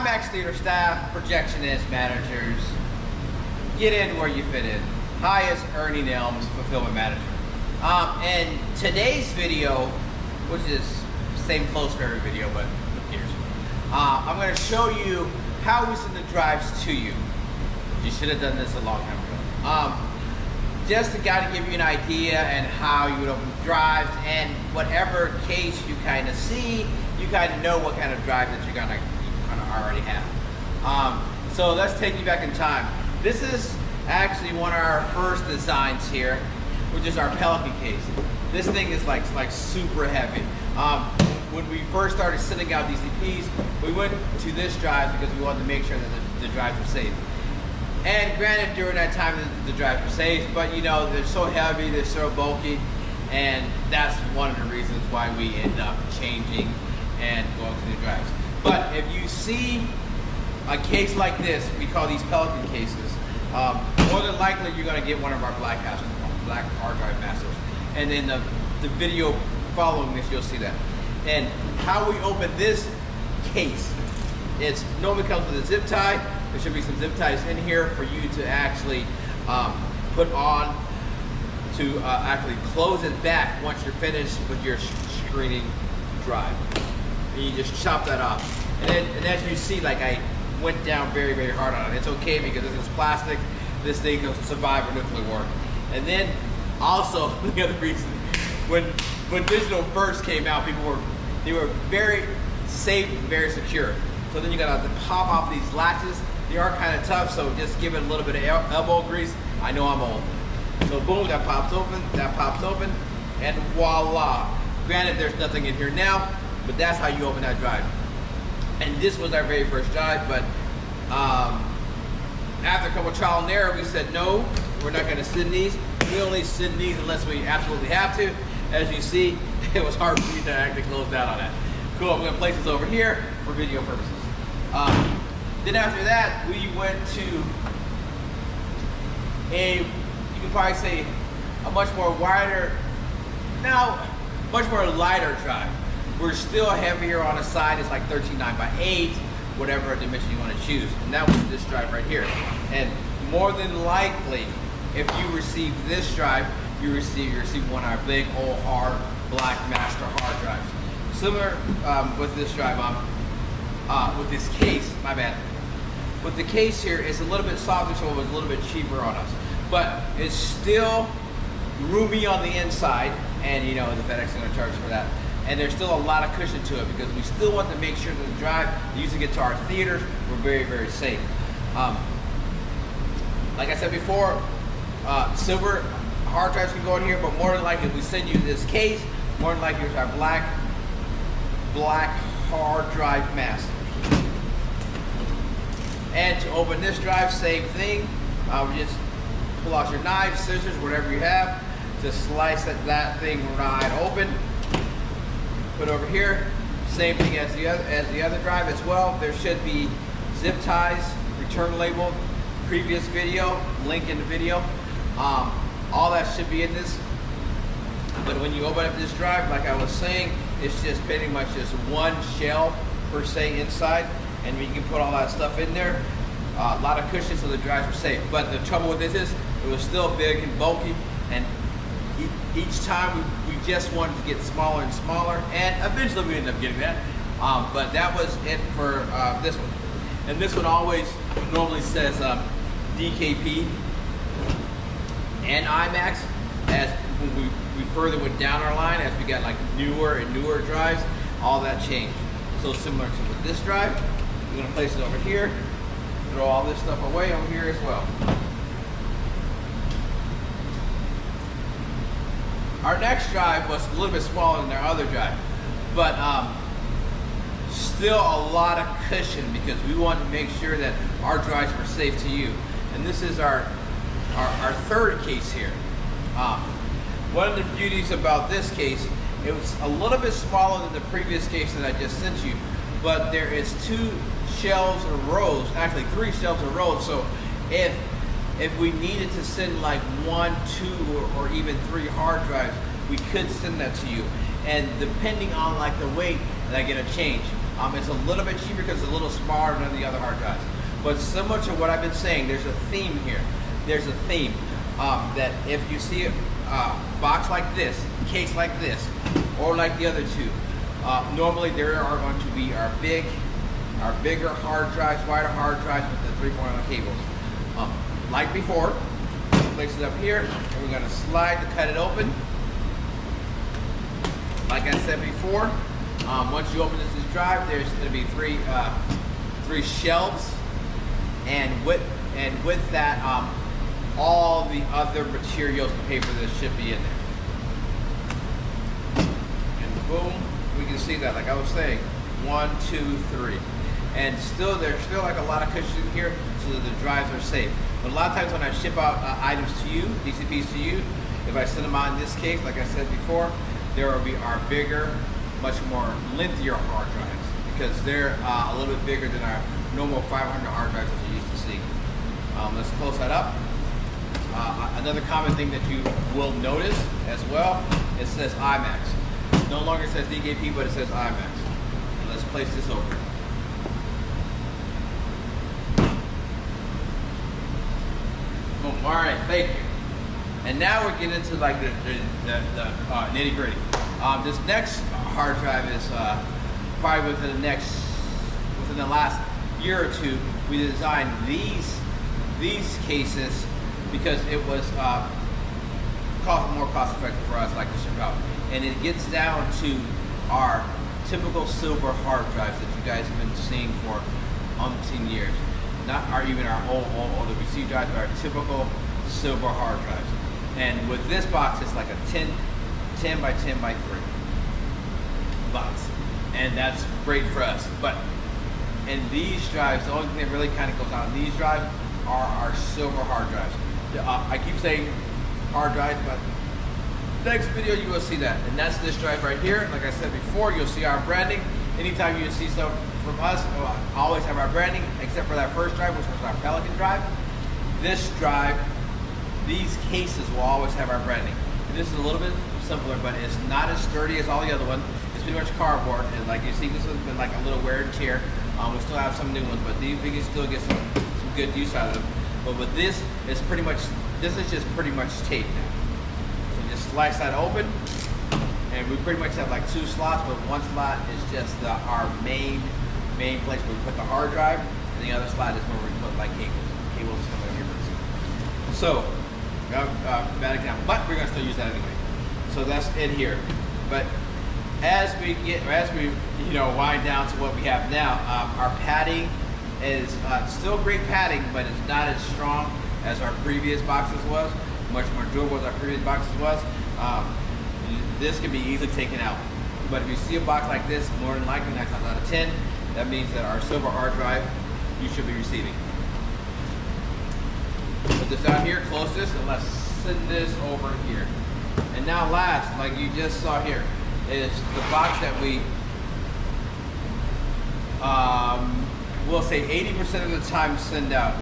IMAX theater staff, projectionists, managers, get in where you fit in. Hi, it's Ernie Nelms, fulfillment manager. And today's video, which is same close for every video, but who cares? I'm going to show you how we send the drives to you. You should have done this a long time ago. Just to kind of give you an idea and how you would open drives, and whatever case you kind of see, you kind of know what kind of drive that you're gonna already have. So let's take you back in time. This is actually one of our first designs here, which is our Pelican case. This thing is like super heavy. When we first started sending out DCPs, we went to this drive because we wanted to make sure that the drives were safe. And granted, during that time, the drives were safe, but you know, they're so heavy, they're so bulky, and that's one of the reasons why we end up changing and going to new drives. But if you see a case like this, we call these Pelican cases, more than likely you're gonna get one of our black hard drive masters. And in the video following this, you'll see that. And how we open this case, it's normally comes with a zip tie. There should be some zip ties in here for you to actually put on to actually close it back once you're finished with your screening drive. And you just chop that off. And as you see, like I went down very, very hard on it. It's okay because this is plastic. This thing can survive a nuclear war. And then also, the other reason, when digital first came out, they were very safe and very secure. So then you gotta pop off these latches. They are kind of tough, so just give it a little bit of elbow grease. I know I'm old. So boom, that pops open, and voila. Granted, there's nothing in here now, but that's how you open that drive. And this was our very first drive, but after a couple of trial and error, we said, no, we're not gonna send these. We only send these unless we absolutely have to. As you see, it was hard for me to actually close down on that. Cool, I'm gonna place this over here for video purposes. Then after that, we went to you can probably say a much more wider, now much more lighter drive. We're still heavier on the side. It's like 13.9x8, whatever dimension you want to choose. And that was this drive right here. And more than likely, if you receive this drive, you receive one of our big old hard black master hard drives. Similar with this drive, with this case, my bad. With the case here, it's a little bit softer, so it was a little bit cheaper on us. But it's still roomy on the inside, and you know, the FedEx is gonna charge for that. And there's still a lot of cushion to it because we still want to make sure that the drive, using it to our theaters, we're very, very safe. Like I said before, silver hard drives can go in here, but more than likely, if we send you this case, more than likely it's our black hard drive master. And to open this drive, same thing. Just pull out your knife, scissors, whatever you have. Just slice that thing right open. Put over here. Same thing as the other drive as well. There should be zip ties, return label, previous video, link in the video. All that should be in this. But when you open up this drive, like I was saying, it's just pretty much just one shell per se inside, and you can put all that stuff in there. A lot of cushion, so the drives are safe. But the trouble with this is, it was still big and bulky, and each time we just wanted to get smaller and smaller, and eventually we ended up getting that. But that was it for this one. And this one always normally says DKP and IMAX. As when we further went down our line, as we got like newer and newer drives, all that changed. So similar to with this drive, we're gonna place it over here, throw all this stuff away over here as well. Our next drive was a little bit smaller than our other drive, but still a lot of cushion because we wanted to make sure that our drives were safe to you. And this is our third case here. One of the beauties about this case, it was a little bit smaller than the previous case that I just sent you, but there is 2 shelves or rows, actually 3 shelves or rows. So if we needed to send like 1, 2, or even 3 hard drives, we could send that to you. And depending on like the weight, I get a change. It's a little bit cheaper because it's a little smaller than the other hard drives. But similar to what I've been saying, there's a theme here. There's a theme that if you see a box like this, case like this, or like the other two, normally there are going to be our bigger hard drives, wider hard drives with the 3.0 cables. Like before, place it up here, and we're going to slide to cut it open. Like I said before, once you open this drive, there's going to be three shelves, and with that, all the other materials and paper that should be in there. And boom, we can see that. Like I was saying, 1, 2, 3. And still, there's still like a lot of cushion in here so that the drives are safe. But a lot of times when I ship out items to you, DCPs to you, if I send them out in this case, like I said before, there will be our bigger, much more lengthier hard drives because they're a little bit bigger than our normal 500 hard drives that you used to see. Let's close that up. Another common thing that you will notice as well, it says IMAX. It no longer says DKP, but it says IMAX. And let's place this over. Boom. All right, thank you. And now we're getting into like the nitty gritty. This next hard drive is probably within the last year or two, we designed these cases because it was more cost effective for us, like to ship out. And it gets down to our typical silver hard drives that you guys have been seeing for umpteen years. Not even our old WC drives, but our typical silver hard drives. And with this box, it's like a 10 by 10 by 3 box. And that's great for us. But in these drives, the only thing that really kind of goes on in these drives are our silver hard drives. I keep saying hard drives, but next video you will see that. And that's this drive right here. Like I said before, you'll see our branding. Anytime you see stuff from us, I always have our branding, except for that first drive, which was our Pelican drive. This drive, these cases will always have our branding. And this is a little bit simpler, but it's not as sturdy as all the other ones. It's pretty much cardboard, and like you see, this has been like a little wear and tear. We still have some new ones, but we can still get some good use out of them. But with this, this is just pretty much tape now. So just slice that open, and we pretty much have like 2 slots, but one slot is just our main place where we put the hard drive, and the other slot is where we put like cables stuff like here. So, bad example, but we're gonna still use that anyway. So that's it here. But as we wind down to what we have now, our padding is still great padding, but it's not as strong as our previous boxes was. Much more durable as our previous boxes was. This can be easily taken out. But if you see a box like this, more than likely 9 times out of 10, that means that our silver hard drive you should be receiving. Put this down here, close this, and let's send this over here. And now last, like you just saw here, is the box that we we'll say 80% of the time send out.